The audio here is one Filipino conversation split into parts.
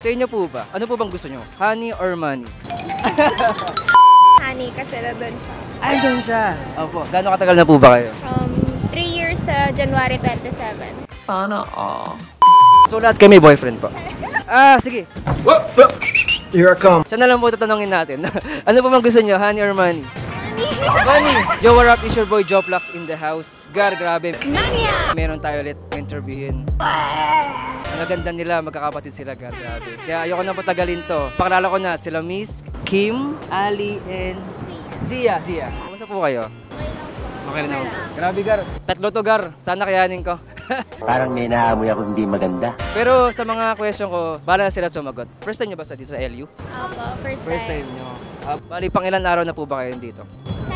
Sa inyo po ba? Ano po bang gusto nyo? Honey or money? Honey, kasi nandun siya. Ay, doon siya. Opo. Gano'ng katagal na po ba kayo? 3 years sa January 27. Sana all. So lahat kayo may boyfriend po? Sige. Here I come. Siya na lang po tatanungin natin. Ano po bang gusto nyo? Honey or money? Money! Yo, what up? Is your boy Joplax in the house. Gar, grabe. Mania! Meron tayo ulit interviewin. Ang ganda nila, magkakapatid sila, Gar, grabe. Kaya ayoko na patagalin to. Pakilala ko na sila Miss Kim, Ali, and Zia. Kumusta po kayo? Okay na ako. Grabe, Gar. Tatlo to, Gar. Sana kayanin ko. Parang may naamoy ako hindi maganda. Pero sa mga question ko, bahala na sila sumagot. First time nyo ba dito sa LU? Opo, first First time time. nyo. Bali, pang ilan araw na po ba kayo dito?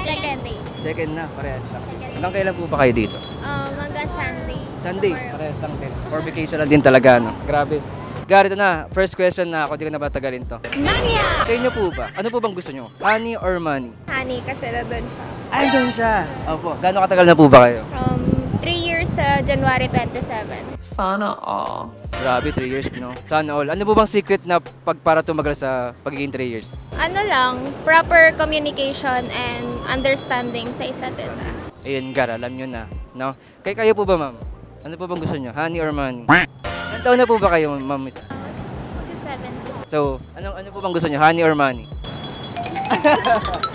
Second day. Second na, parehas lang. Hanggang kailan po ba kayo dito? Hanggang Sunday. Sunday, Tomorrow. parehas lang din. For vacation lang din talaga, no? Grabe. Gar, ito na. First question na ako, di ko na batagalin to. Mania! Sa inyo po ba? Ano po bang gusto nyo? Honey or money? Honey, kasi nandun siya. Ay, doon siya. Opo. Gano'ng katagal na po ba kayo? 3 years sa January 27. Sana all. Grabe, 3 years, no? Sana all. Ano po bang secret na para tumagal sa pagiging 3 years? Ano lang, proper communication and understanding sa isa't isa. Ayun, Gar, alam nyo na, no? Kayo po ba, ma'am? Ano po bang gusto nyo? Honey or money? Ilang taon na po ba kayo, ma'am? 7. So, ano po bang gusto nyo? Honey or money?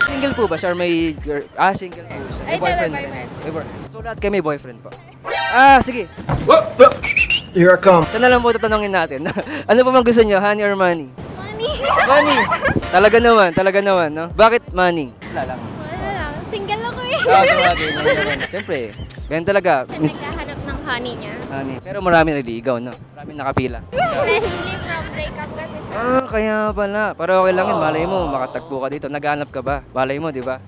Single po ba siya or may girl? Single po siya. Ay, May boyfriend. So, lahat kayo may boyfriend po? Sige. Here I come. Ito na lang po tatanungin natin. Ano po bang gusto nyo? Honey or money? Money. Money! Talaga naman, no? Bakit money? Wala lang. Wala lang, single ako eh. Sabagay. Siyempre, ganyan talaga. Naghahanap ng honey niya. Honey. Pero marami naliligaw, no? Marami nakapila. Especially from breakup kasi siya. Kaya pala. Pero okay lang yun. Malay mo, makatagpo ka dito. Naghanap ka ba? Malay mo, di ba?